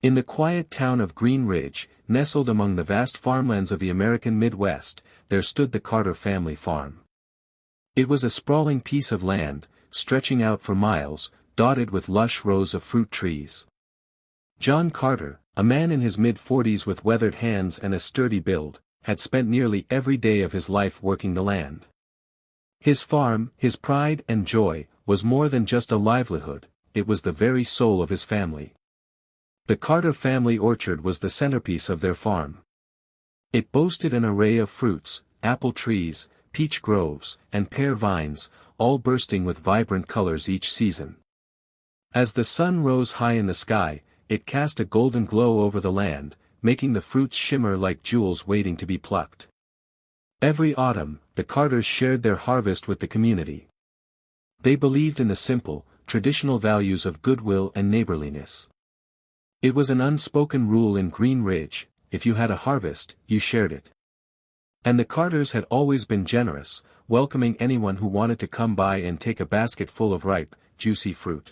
In the quiet town of Green Ridge, nestled among the vast farmlands of the American Midwest, there stood the Carter family farm. It was a sprawling piece of land, stretching out for miles, dotted with lush rows of fruit trees. John Carter, a man in his mid-40s with weathered hands and a sturdy build, had spent nearly every day of his life working the land. His farm, his pride and joy, was more than just a livelihood, it was the very soul of his family. The Carter family orchard was the centerpiece of their farm. It boasted an array of fruits, apple trees, peach groves, and pear vines, all bursting with vibrant colors each season. As the sun rose high in the sky, it cast a golden glow over the land, making the fruits shimmer like jewels waiting to be plucked. Every autumn, the Carters shared their harvest with the community. They believed in the simple, traditional values of goodwill and neighborliness. It was an unspoken rule in Green Ridge: if you had a harvest, you shared it. And the Carters had always been generous, welcoming anyone who wanted to come by and take a basket full of ripe, juicy fruit.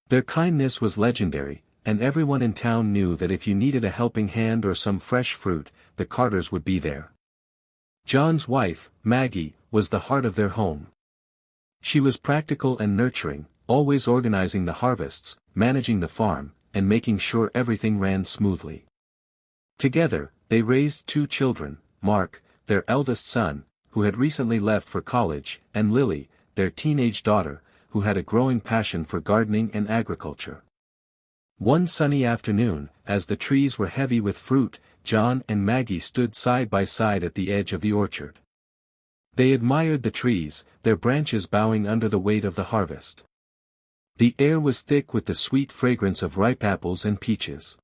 Their kindness was legendary, and everyone in town knew that if you needed a helping hand or some fresh fruit, the Carters would be there. John's wife, Maggie, was the heart of their home. She was practical and nurturing, always organizing the harvests, managing the farm, and making sure everything ran smoothly. Together, they raised two children, Mark, their eldest son, who had recently left for college, and Lily, their teenage daughter, who had a growing passion for gardening and agriculture. One sunny afternoon, as the trees were heavy with fruit, John and Maggie stood side by side at the edge of the orchard. They admired the trees, their branches bowing under the weight of the harvest. The air was thick with the sweet fragrance of ripe apples and peaches.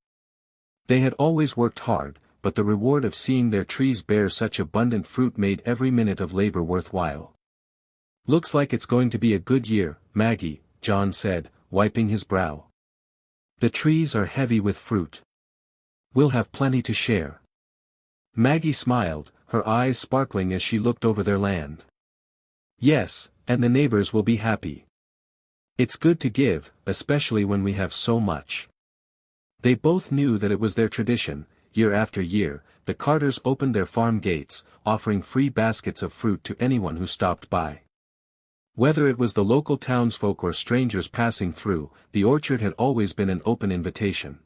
They had always worked hard, but the reward of seeing their trees bear such abundant fruit made every minute of labor worthwhile. "Looks like it's going to be a good year, Maggie," John said, wiping his brow. "The trees are heavy with fruit. We'll have plenty to share." Maggie smiled, her eyes sparkling as she looked over their land. "Yes, and the neighbors will be happy. It's good to give, especially when we have so much." They both knew that it was their tradition. Year after year, the Carters opened their farm gates, offering free baskets of fruit to anyone who stopped by. Whether it was the local townsfolk or strangers passing through, the orchard had always been an open invitation.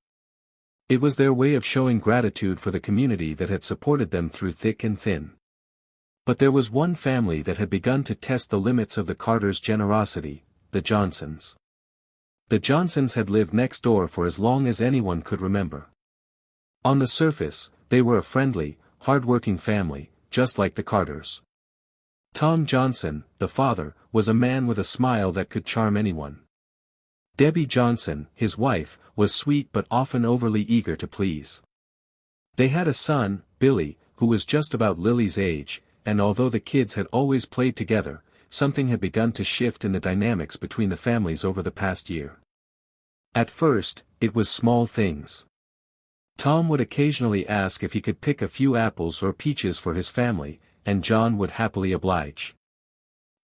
It was their way of showing gratitude for the community that had supported them through thick and thin. But there was one family that had begun to test the limits of the Carters' generosity: the Johnsons. The Johnsons had lived next door for as long as anyone could remember. On the surface, they were a friendly, hard-working family, just like the Carters. Tom Johnson, the father, was a man with a smile that could charm anyone. Debbie Johnson, his wife, was sweet but often overly eager to please. They had a son, Billy, who was just about Lily's age, and although the kids had always played together, something had begun to shift in the dynamics between the families over the past year. At first, it was small things. Tom would occasionally ask if he could pick a few apples or peaches for his family, and John would happily oblige.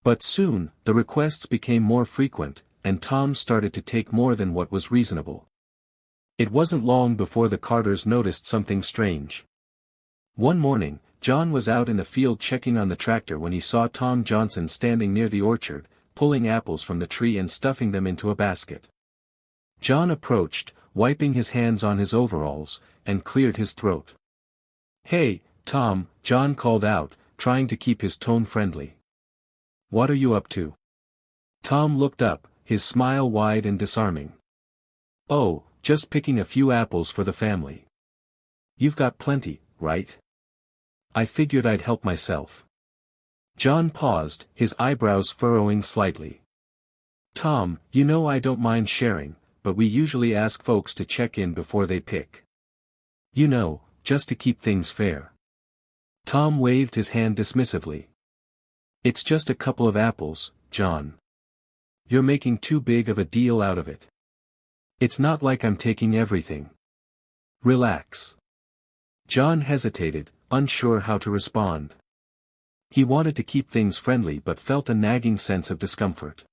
But soon, the requests became more frequent, and Tom started to take more than what was reasonable. It wasn't long before the Carters noticed something strange. One morning, John was out in the field checking on the tractor when he saw Tom Johnson standing near the orchard, pulling apples from the tree and stuffing them into a basket. John approached, wiping his hands on his overalls, and cleared his throat. "Hey, Tom," John called out, trying to keep his tone friendly. "What are you up to?" Tom looked up, his smile wide and disarming. "Oh, just picking a few apples for the family." "You've got plenty, right?" "I figured I'd help myself." John paused, his eyebrows furrowing slightly. "Tom, you know I don't mind sharing, but we usually ask folks to check in before they pick. You know, just to keep things fair." Tom waved his hand dismissively. "It's just a couple of apples, John. You're making too big of a deal out of it. It's not like I'm taking everything. Relax." John hesitated, unsure how to respond. He wanted to keep things friendly but felt a nagging sense of discomfort.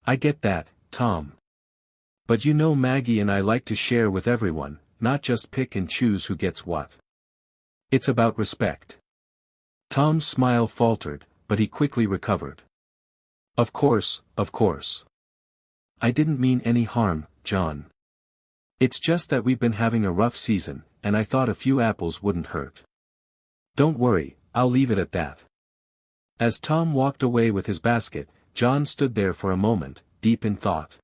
"I get that, Tom. But you know Maggie and I like to share with everyone, not just pick and choose who gets what. It's about respect. Tom's smile faltered, but he quickly recovered. Of course, of course. I didn't mean any harm, John. It's just that we've been having a rough season, and I thought a few apples wouldn't hurt. Don't worry, I'll leave it at that. As Tom walked away with his basket, John stood there for a moment, deep in thought.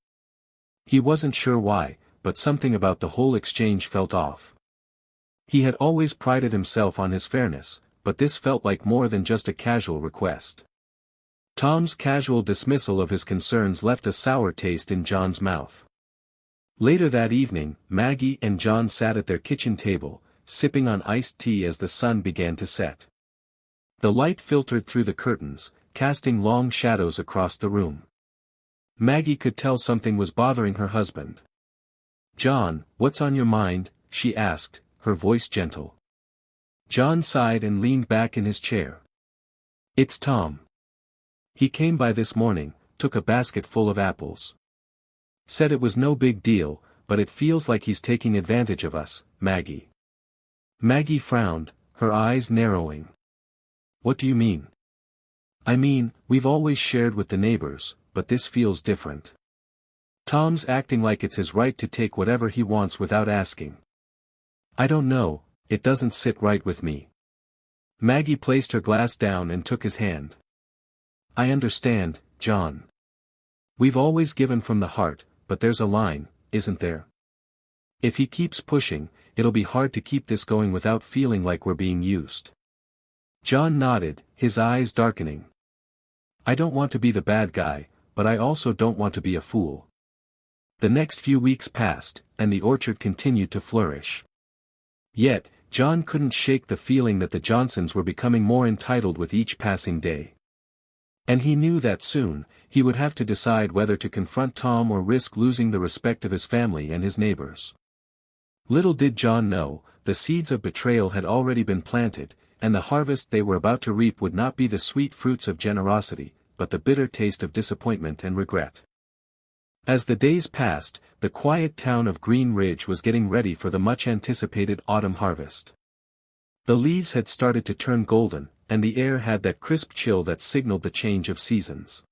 He wasn't sure why, but something about the whole exchange felt off. He had always prided himself on his fairness, but this felt like more than just a casual request. Tom's casual dismissal of his concerns left a sour taste in John's mouth. Later that evening, Maggie and John sat at their kitchen table, sipping on iced tea as the sun began to set. The light filtered through the curtains, casting long shadows across the room. Maggie could tell something was bothering her husband. "John, what's on your mind?" she asked, her voice gentle. John sighed and leaned back in his chair. "It's Tom. He came by this morning, took a basket full of apples. Said it was no big deal, but it feels like he's taking advantage of us, Maggie." Maggie frowned, her eyes narrowing. "What do you mean?" "I mean, we've always shared with the neighbors, but this feels different. Tom's acting like it's his right to take whatever he wants without asking. I don't know, it doesn't sit right with me." Maggie placed her glass down and took his hand. "I understand, John. We've always given from the heart, but there's a line, isn't there? If he keeps pushing, it'll be hard to keep this going without feeling like we're being used." John nodded, his eyes darkening. "I don't want to be the bad guy, but I also don't want to be a fool." The next few weeks passed, and the orchard continued to flourish. Yet, John couldn't shake the feeling that the Johnsons were becoming more entitled with each passing day. And he knew that soon, he would have to decide whether to confront Tom or risk losing the respect of his family and his neighbors. Little did John know, the seeds of betrayal had already been planted, and the harvest they were about to reap would not be the sweet fruits of generosity, but the bitter taste of disappointment and regret. As the days passed, the quiet town of Green Ridge was getting ready for the much-anticipated autumn harvest. The leaves had started to turn golden, and the air had that crisp chill that signaled the change of seasons.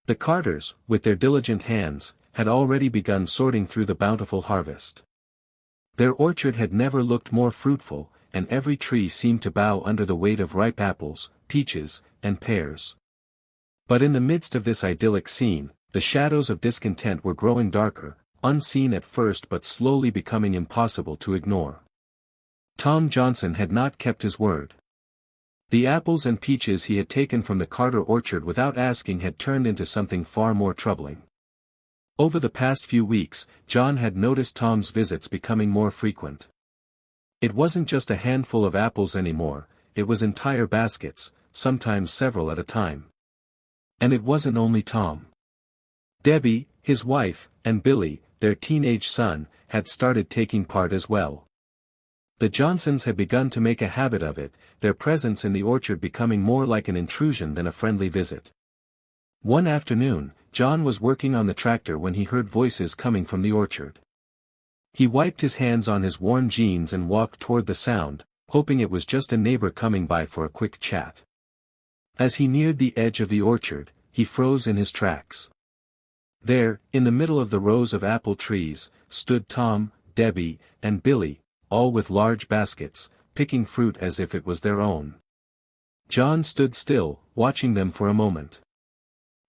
The carters, with their diligent hands, had already begun sorting through the bountiful harvest. Their orchard had never looked more fruitful, and every tree seemed to bow under the weight of ripe apples, peaches, and pears. But in the midst of this idyllic scene, the shadows of discontent were growing darker, unseen at first but slowly becoming impossible to ignore. Tom Johnson had not kept his word. The apples and peaches he had taken from the Carter orchard without asking had turned into something far more troubling. Over the past few weeks, John had noticed Tom's visits becoming more frequent. It wasn't just a handful of apples anymore, it was entire baskets, sometimes several at a time. And it wasn't only Tom. Debbie, his wife, and Billy, their teenage son, had started taking part as well. The Johnsons had begun to make a habit of it, their presence in the orchard becoming more like an intrusion than a friendly visit. One afternoon, John was working on the tractor when he heard voices coming from the orchard. He wiped his hands on his worn jeans and walked toward the sound, hoping it was just a neighbor coming by for a quick chat. As he neared the edge of the orchard, he froze in his tracks. There, in the middle of the rows of apple trees, stood Tom, Debbie, and Billy, all with large baskets, picking fruit as if it was their own. John stood still, watching them for a moment.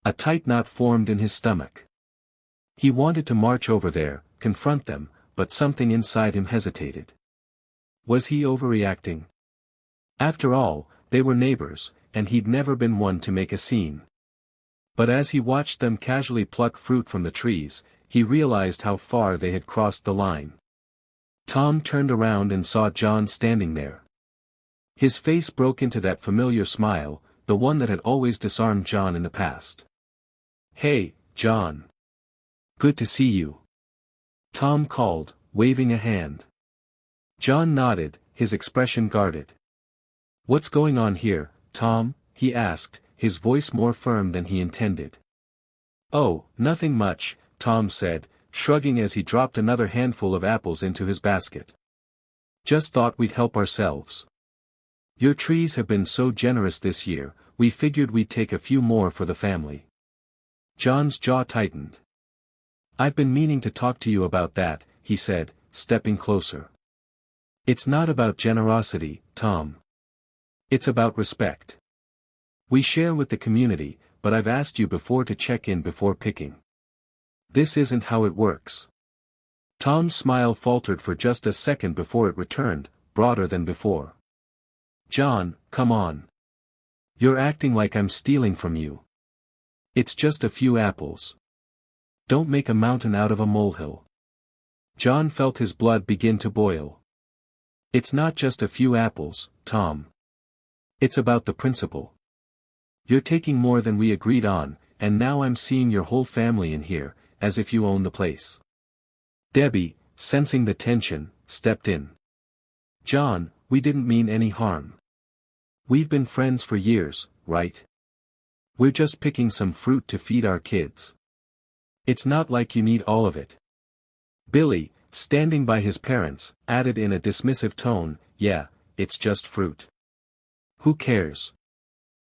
A tight knot formed in his stomach. He wanted to march over there, confront them, but something inside him hesitated. Was he overreacting? After all, they were neighbors, and he'd never been one to make a scene. But as he watched them casually pluck fruit from the trees, he realized how far they had crossed the line. Tom turned around and saw John standing there. His face broke into that familiar smile, the one that had always disarmed John in the past. "Hey, John. Good to see you," Tom called, waving a hand. John nodded, his expression guarded. "What's going on here, Tom?" he asked, his voice more firm than he intended. "Oh, nothing much," Tom said, shrugging as he dropped another handful of apples into his basket. Just thought we'd help ourselves. Your trees have been so generous this year, we figured we'd take a few more for the family. John's jaw tightened. I've been meaning to talk to you about that, he said, stepping closer. It's not about generosity, Tom. It's about respect. We share with the community, but I've asked you before to check in before picking. This isn't how it works. Tom's smile faltered for just a second before it returned, broader than before. John, come on. You're acting like I'm stealing from you. It's just a few apples. Don't make a mountain out of a molehill. John felt his blood begin to boil. It's not just a few apples, Tom. It's about the principle. You're taking more than we agreed on, and now I'm seeing your whole family in here, as if you own the place. Debbie, sensing the tension, stepped in. John, we didn't mean any harm. We've been friends for years, right? We're just picking some fruit to feed our kids. It's not like you need all of it. Billy, standing by his parents, added in a dismissive tone, yeah, it's just fruit. Who cares?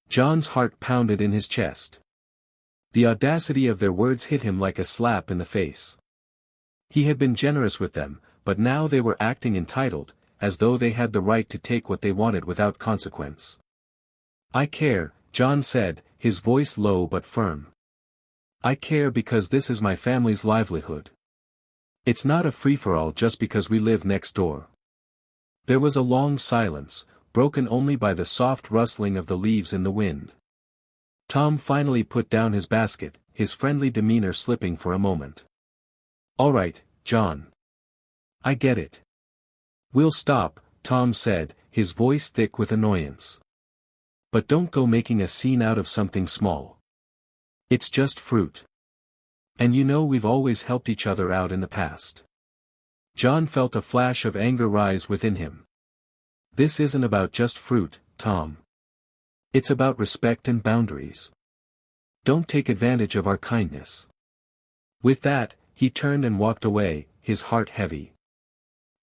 John's heart pounded in his chest. The audacity of their words hit him like a slap in the face. He had been generous with them, but now they were acting entitled, as though they had the right to take what they wanted without consequence. I care, John said, his voice low but firm. I care because this is my family's livelihood. It's not a free-for-all just because we live next door. There was a long silence, broken only by the soft rustling of the leaves in the wind. Tom finally put down his basket, his friendly demeanor slipping for a moment. All right, John. I get it. We'll stop, Tom said, his voice thick with annoyance. But don't go making a scene out of something small. It's just fruit. And you know we've always helped each other out in the past. John felt a flash of anger rise within him. This isn't about just fruit, Tom. It's about respect and boundaries. Don't take advantage of our kindness. With that, he turned and walked away, his heart heavy.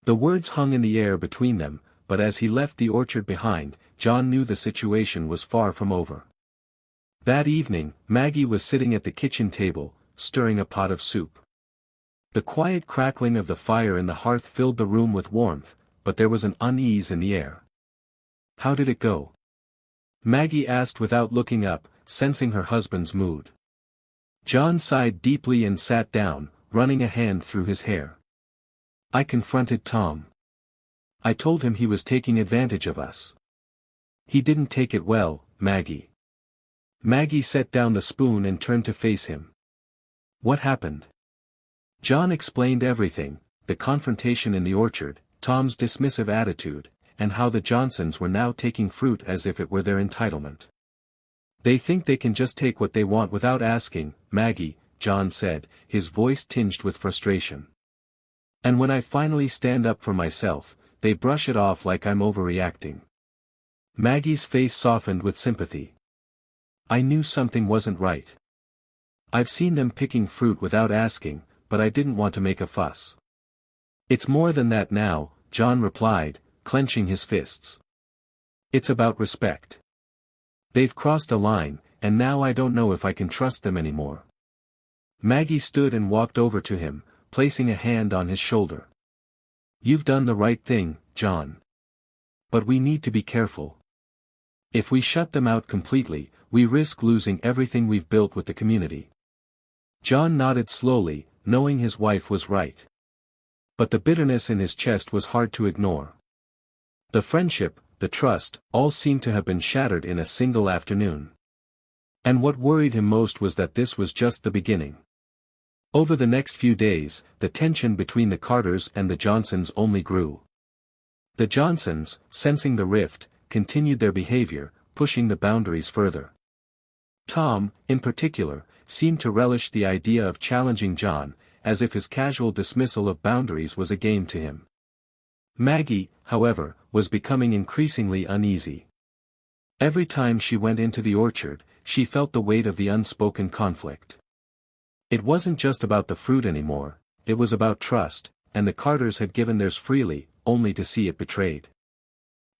The words hung in the air between them, but as he left the orchard behind, John knew the situation was far from over. That evening, Maggie was sitting at the kitchen table, stirring a pot of soup. The quiet crackling of the fire in the hearth filled the room with warmth, but there was an unease in the air. How did it go? Maggie asked without looking up, sensing her husband's mood. John sighed deeply and sat down, running a hand through his hair. I confronted Tom. I told him he was taking advantage of us. He didn't take it well, Maggie. Maggie set down the spoon and turned to face him. What happened? John explained everything, the confrontation in the orchard, Tom's dismissive attitude, and how the Johnsons were now taking fruit as if it were their entitlement. They think they can just take what they want without asking, Maggie, John said, his voice tinged with frustration. And when I finally stand up for myself, they brush it off like I'm overreacting. Maggie's face softened with sympathy. I knew something wasn't right. I've seen them picking fruit without asking, but I didn't want to make a fuss. It's more than that now, John replied, clenching his fists. It's about respect. They've crossed a line, and now I don't know if I can trust them anymore. Maggie stood and walked over to him, placing a hand on his shoulder. You've done the right thing, John. But we need to be careful. If we shut them out completely, we risk losing everything we've built with the community. John nodded slowly, knowing his wife was right. But the bitterness in his chest was hard to ignore. The friendship, the trust, all seemed to have been shattered in a single afternoon. And what worried him most was that this was just the beginning. Over the next few days, the tension between the Carters and the Johnsons only grew. The Johnsons, sensing the rift, continued their behavior, pushing the boundaries further. Tom, in particular, seemed to relish the idea of challenging John, as if his casual dismissal of boundaries was a game to him. Maggie, however, was becoming increasingly uneasy. Every time she went into the orchard, she felt the weight of the unspoken conflict. It wasn't just about the fruit anymore, it was about trust, and the Carters had given theirs freely, only to see it betrayed.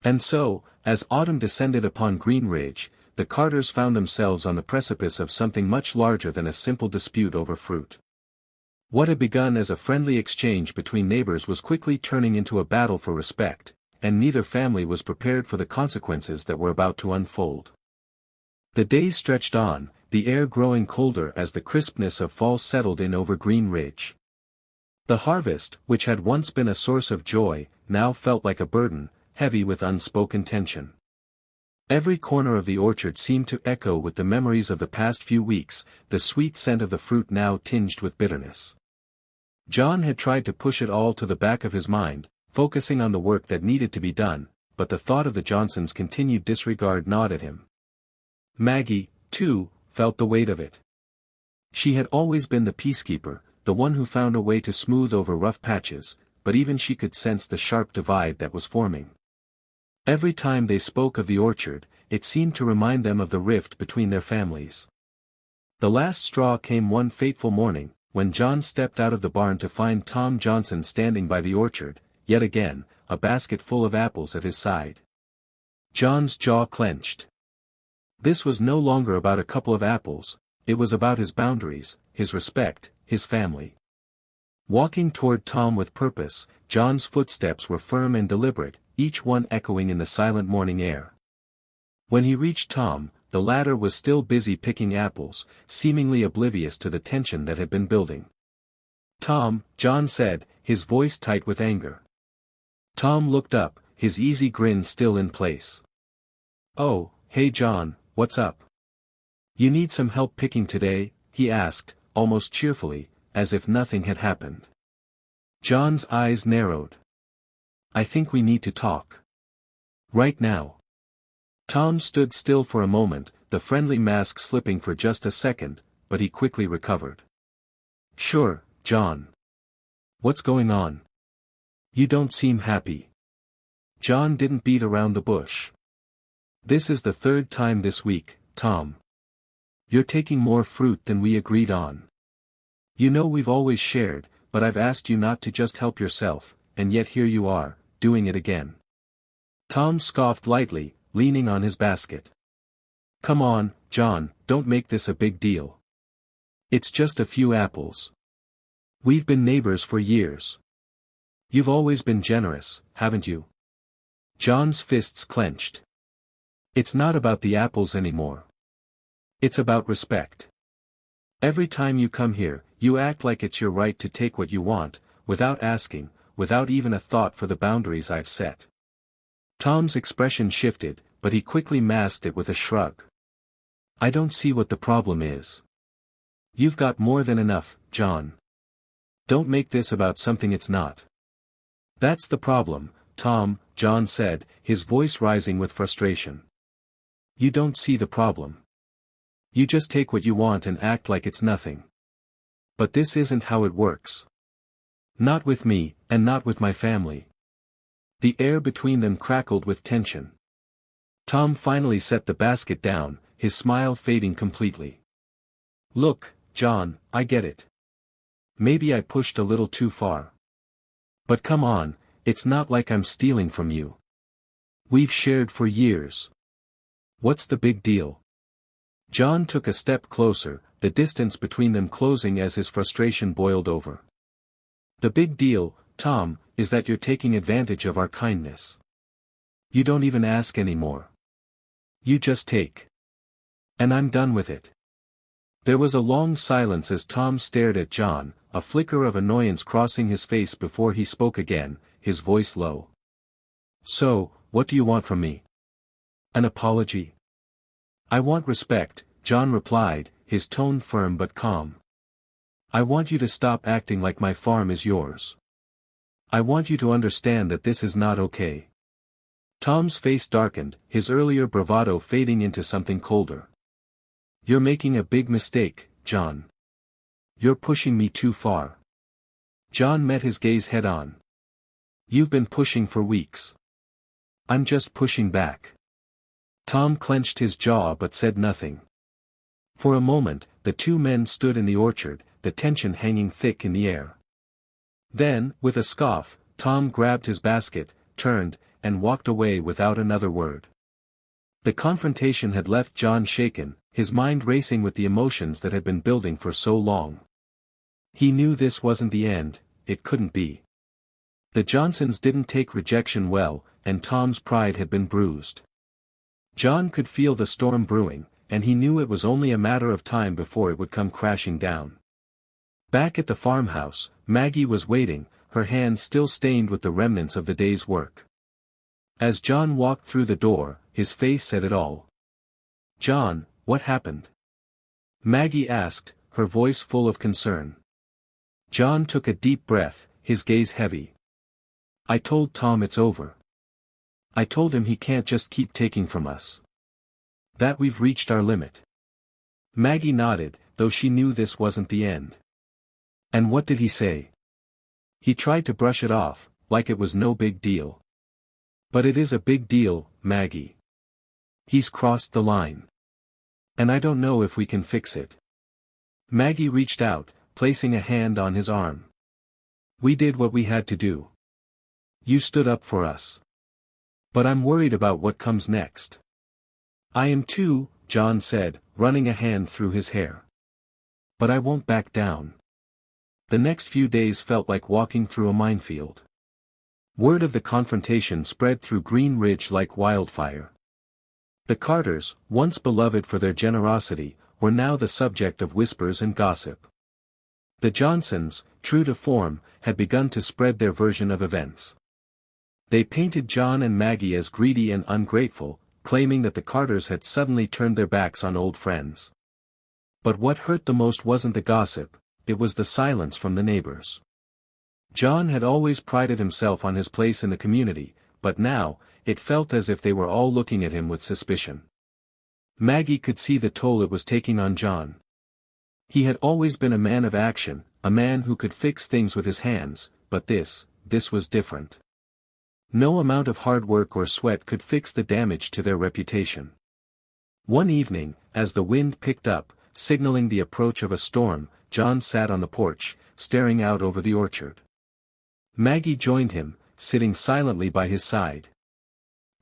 And so, as autumn descended upon Green Ridge, the Carters found themselves on the precipice of something much larger than a simple dispute over fruit. What had begun as a friendly exchange between neighbors was quickly turning into a battle for respect, and neither family was prepared for the consequences that were about to unfold. The days stretched on, the air growing colder as the crispness of fall settled in over Green Ridge. The harvest, which had once been a source of joy, now felt like a burden, heavy with unspoken tension. Every corner of the orchard seemed to echo with the memories of the past few weeks, the sweet scent of the fruit now tinged with bitterness. John had tried to push it all to the back of his mind, focusing on the work that needed to be done, but the thought of the Johnsons' continued disregard gnawed at him. Maggie, too, felt the weight of it. She had always been the peacekeeper, the one who found a way to smooth over rough patches, but even she could sense the sharp divide that was forming. Every time they spoke of the orchard, it seemed to remind them of the rift between their families. The last straw came one fateful morning, when John stepped out of the barn to find Tom Johnson standing by the orchard, yet again, a basket full of apples at his side. John's jaw clenched. This was no longer about a couple of apples, it was about his boundaries, his respect, his family. Walking toward Tom with purpose, John's footsteps were firm and deliberate, each one echoing in the silent morning air. When he reached Tom, the latter was still busy picking apples, seemingly oblivious to the tension that had been building. "Tom," John said, his voice tight with anger. Tom looked up, his easy grin still in place. "Oh, hey John, what's up? You need some help picking today?" he asked, almost cheerfully, as if nothing had happened. John's eyes narrowed. "I think we need to talk. Right now." Tom stood still for a moment, the friendly mask slipping for just a second, but he quickly recovered. "Sure, John. What's going on? You don't seem happy." John didn't beat around the bush. "This is the third time this week, Tom. You're taking more fruit than we agreed on. You know we've always shared, but I've asked you not to just help yourself, and yet here you are, doing it again." Tom scoffed lightly, leaning on his basket. "Come on, John, don't make this a big deal. It's just a few apples. We've been neighbors for years. You've always been generous, haven't you?" John's fists clenched. "It's not about the apples anymore. It's about respect. Every time you come here, you act like it's your right to take what you want, without asking, without even a thought for the boundaries I've set." Tom's expression shifted, but he quickly masked it with a shrug. "I don't see what the problem is. You've got more than enough, John. Don't make this about something it's not." "That's the problem, Tom," John said, his voice rising with frustration. "You don't see the problem. You just take what you want and act like it's nothing. But this isn't how it works. Not with me, and not with my family." The air between them crackled with tension. Tom finally set the basket down, his smile fading completely. "Look, John, I get it. Maybe I pushed a little too far. But come on, it's not like I'm stealing from you. We've shared for years. What's the big deal?" John took a step closer, the distance between them closing as his frustration boiled over. "The big deal, Tom, is that you're taking advantage of our kindness. You don't even ask anymore. You just take. And I'm done with it." There was a long silence as Tom stared at John, a flicker of annoyance crossing his face before he spoke again, his voice low. "So, what do you want from me? An apology?" "I want respect," John replied, his tone firm but calm. "I want you to stop acting like my farm is yours. I want you to understand that this is not okay." Tom's face darkened, his earlier bravado fading into something colder. "You're making a big mistake, John. You're pushing me too far." John met his gaze head on. "You've been pushing for weeks. I'm just pushing back." Tom clenched his jaw but said nothing. For a moment, the two men stood in the orchard, the tension hanging thick in the air. Then, with a scoff, Tom grabbed his basket, turned, and walked away without another word. The confrontation had left John shaken, his mind racing with the emotions that had been building for so long. He knew this wasn't the end, it couldn't be. The Johnsons didn't take rejection well, and Tom's pride had been bruised. John could feel the storm brewing, and he knew it was only a matter of time before it would come crashing down. Back at the farmhouse, Maggie was waiting, her hands still stained with the remnants of the day's work. As John walked through the door, his face said it all. "John, what happened?" Maggie asked, her voice full of concern. John took a deep breath, his gaze heavy. "I told Tom it's over. I told him he can't just keep taking from us. That we've reached our limit." Maggie nodded, though she knew this wasn't the end. "And what did he say?" "He tried to brush it off, like it was no big deal." "But it is a big deal, Maggie. He's crossed the line. And I don't know if we can fix it." Maggie reached out, placing a hand on his arm. "We did what we had to do. You stood up for us. But I'm worried about what comes next." "I am too," John said, running a hand through his hair. "But I won't back down." The next few days felt like walking through a minefield. Word of the confrontation spread through Green Ridge like wildfire. The Carters, once beloved for their generosity, were now the subject of whispers and gossip. The Johnsons, true to form, had begun to spread their version of events. They painted John and Maggie as greedy and ungrateful, claiming that the Carters had suddenly turned their backs on old friends. But what hurt the most wasn't the gossip, it was the silence from the neighbors. John had always prided himself on his place in the community, but now, it felt as if they were all looking at him with suspicion. Maggie could see the toll it was taking on John. He had always been a man of action, a man who could fix things with his hands, but this was different. No amount of hard work or sweat could fix the damage to their reputation. One evening, as the wind picked up, signaling the approach of a storm, John sat on the porch, staring out over the orchard. Maggie joined him, sitting silently by his side.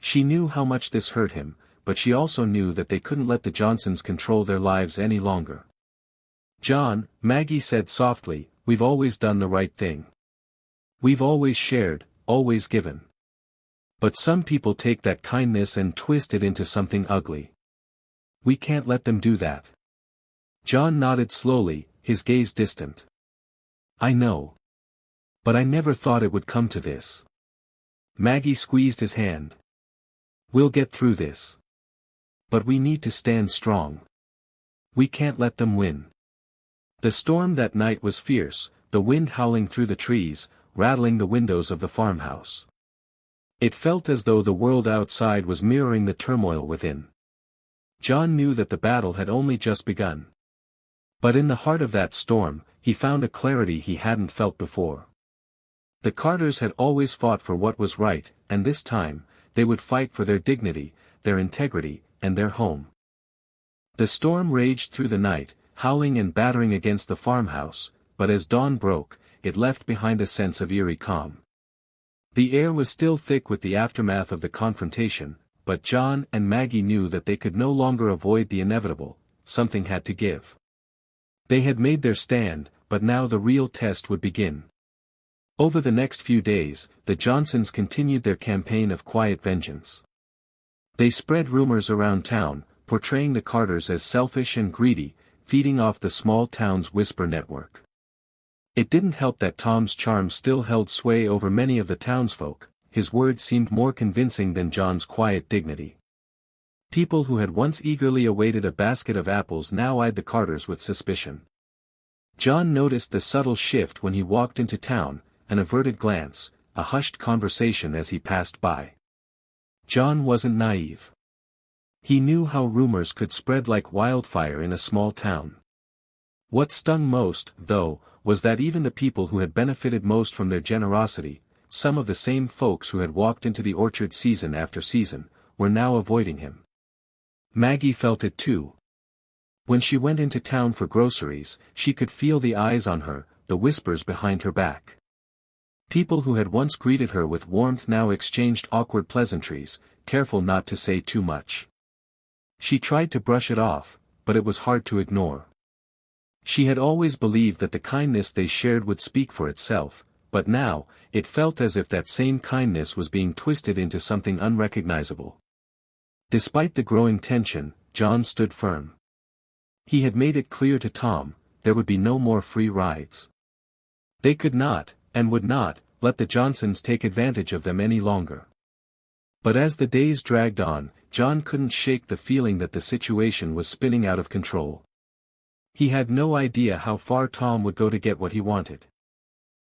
She knew how much this hurt him, but she also knew that they couldn't let the Johnsons control their lives any longer. "John," Maggie said softly, "we've always done the right thing. We've always shared, always given. But some people take that kindness and twist it into something ugly. We can't let them do that." John nodded slowly, his gaze distant. "I know. But I never thought it would come to this." Maggie squeezed his hand. "We'll get through this. But we need to stand strong. We can't let them win." The storm that night was fierce, the wind howling through the trees, rattling the windows of the farmhouse. It felt as though the world outside was mirroring the turmoil within. John knew that the battle had only just begun. But in the heart of that storm, he found a clarity he hadn't felt before. The Carters had always fought for what was right, and this time, they would fight for their dignity, their integrity, and their home. The storm raged through the night, howling and battering against the farmhouse, but as dawn broke, it left behind a sense of eerie calm. The air was still thick with the aftermath of the confrontation, but John and Maggie knew that they could no longer avoid the inevitable, something had to give. They had made their stand, but now the real test would begin. Over the next few days, the Johnsons continued their campaign of quiet vengeance. They spread rumors around town, portraying the Carters as selfish and greedy, feeding off the small town's whisper network. It didn't help that Tom's charm still held sway over many of the townsfolk, his words seemed more convincing than John's quiet dignity. People who had once eagerly awaited a basket of apples now eyed the Carters with suspicion. John noticed the subtle shift when he walked into town, an averted glance, a hushed conversation as he passed by. John wasn't naive. He knew how rumors could spread like wildfire in a small town. What stung most, though, was that even the people who had benefited most from their generosity, some of the same folks who had walked into the orchard season after season, were now avoiding him. Maggie felt it too. When she went into town for groceries, she could feel the eyes on her, the whispers behind her back. People who had once greeted her with warmth now exchanged awkward pleasantries, careful not to say too much. She tried to brush it off, but it was hard to ignore. She had always believed that the kindness they shared would speak for itself, but now, it felt as if that same kindness was being twisted into something unrecognizable. Despite the growing tension, John stood firm. He had made it clear to Tom, there would be no more free rides. They could not, and would not, let the Johnsons take advantage of them any longer. But as the days dragged on, John couldn't shake the feeling that the situation was spinning out of control. He had no idea how far Tom would go to get what he wanted.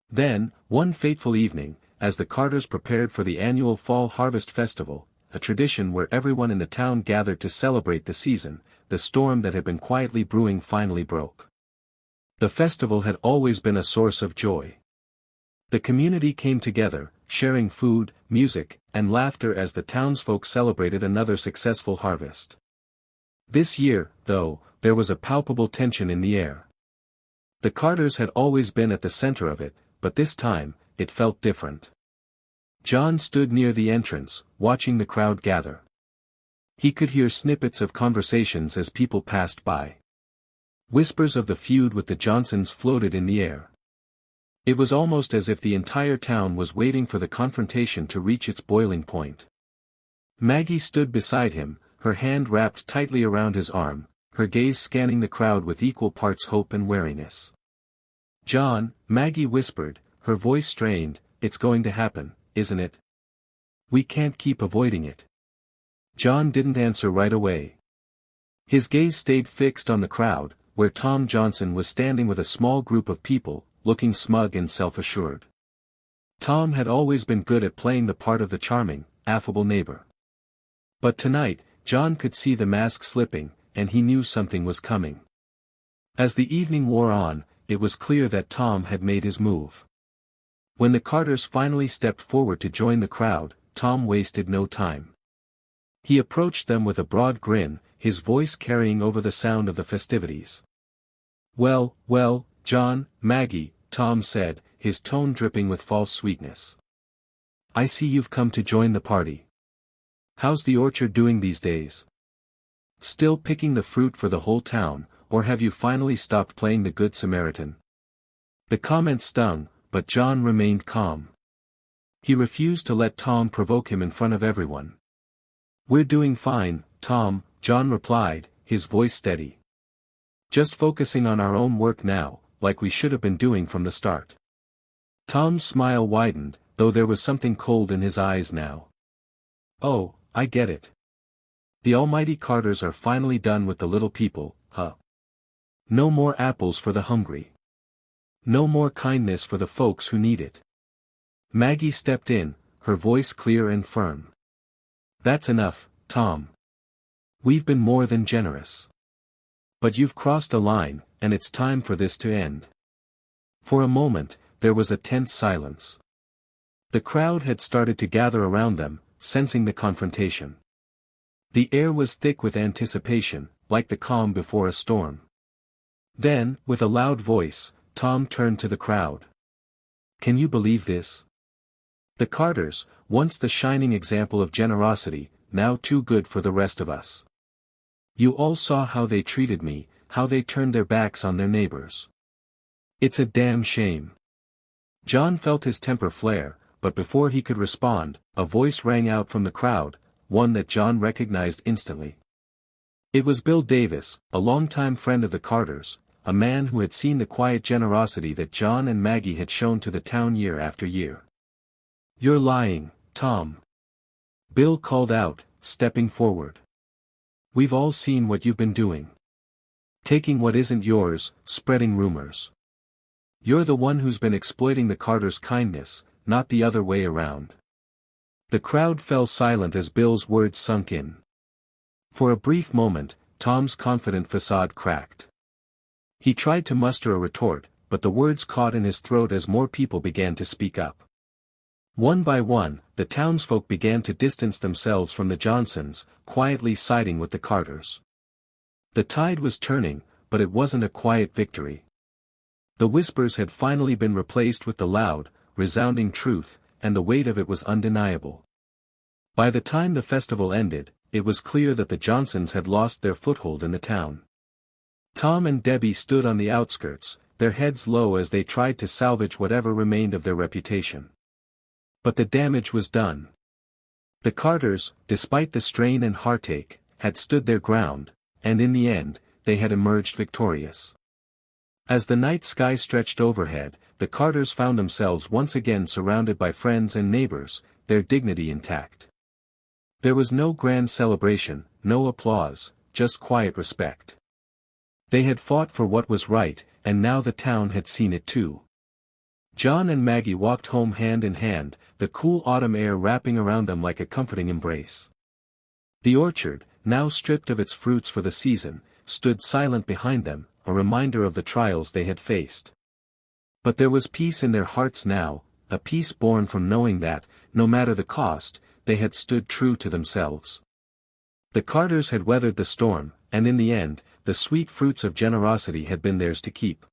Then, one fateful evening, as the Carters prepared for the annual Fall Harvest Festival, a tradition where everyone in the town gathered to celebrate the season, the storm that had been quietly brewing finally broke. The festival had always been a source of joy. The community came together, sharing food, music, and laughter as the townsfolk celebrated another successful harvest. This year, though, there was a palpable tension in the air. The Carters had always been at the center of it, but this time, it felt different. John stood near the entrance, watching the crowd gather. He could hear snippets of conversations as people passed by. Whispers of the feud with the Johnsons floated in the air. It was almost as if the entire town was waiting for the confrontation to reach its boiling point. Maggie stood beside him, her hand wrapped tightly around his arm, her gaze scanning the crowd with equal parts hope and wariness. "John," Maggie whispered, her voice strained, "it's going to happen, isn't it? We can't keep avoiding it." John didn't answer right away. His gaze stayed fixed on the crowd, where Tom Johnson was standing with a small group of people, looking smug and self-assured. Tom had always been good at playing the part of the charming, affable neighbor. But tonight, John could see the mask slipping, and he knew something was coming. As the evening wore on, it was clear that Tom had made his move. When the Carters finally stepped forward to join the crowd, Tom wasted no time. He approached them with a broad grin, his voice carrying over the sound of the festivities. "Well, well, John, Maggie," Tom said, his tone dripping with false sweetness. "I see you've come to join the party. How's the orchard doing these days? Still picking the fruit for the whole town, or have you finally stopped playing the Good Samaritan?" The comment stung, but John remained calm. He refused to let Tom provoke him in front of everyone. "We're doing fine, Tom," John replied, his voice steady. "Just focusing on our own work now, like we should have been doing from the start." Tom's smile widened, though there was something cold in his eyes now. "Oh, I get it. The almighty Carters are finally done with the little people, huh? No more apples for the hungry. No more kindness for the folks who need it." Maggie stepped in, her voice clear and firm. "That's enough, Tom. We've been more than generous. But you've crossed a line, and it's time for this to end." For a moment, there was a tense silence. The crowd had started to gather around them, sensing the confrontation. The air was thick with anticipation, like the calm before a storm. Then, with a loud voice, Tom turned to the crowd. "Can you believe this? The Carters, once the shining example of generosity, now too good for the rest of us. You all saw how they treated me, how they turned their backs on their neighbors. It's a damn shame." John felt his temper flare, but before he could respond, a voice rang out from the crowd, one that John recognized instantly. It was Bill Davis, a longtime friend of the Carters, a man who had seen the quiet generosity that John and Maggie had shown to the town year after year. "You're lying, Tom," Bill called out, stepping forward. "We've all seen what you've been doing. Taking what isn't yours, spreading rumors. You're the one who's been exploiting the Carters' kindness, not the other way around." The crowd fell silent as Bill's words sunk in. For a brief moment, Tom's confident facade cracked. He tried to muster a retort, but the words caught in his throat as more people began to speak up. One by one, the townsfolk began to distance themselves from the Johnsons, quietly siding with the Carters. The tide was turning, but it wasn't a quiet victory. The whispers had finally been replaced with the loud, resounding truth, and the weight of it was undeniable. By the time the festival ended, it was clear that the Johnsons had lost their foothold in the town. Tom and Debbie stood on the outskirts, their heads low as they tried to salvage whatever remained of their reputation. But the damage was done. The Carters, despite the strain and heartache, had stood their ground, and in the end, they had emerged victorious. As the night sky stretched overhead, the Carters found themselves once again surrounded by friends and neighbors, their dignity intact. There was no grand celebration, no applause, just quiet respect. They had fought for what was right, and now the town had seen it too. John and Maggie walked home hand in hand, the cool autumn air wrapping around them like a comforting embrace. The orchard, now stripped of its fruits for the season, stood silent behind them, a reminder of the trials they had faced. But there was peace in their hearts now, a peace born from knowing that, no matter the cost, they had stood true to themselves. The Carters had weathered the storm, and in the end, the sweet fruits of generosity had been theirs to keep.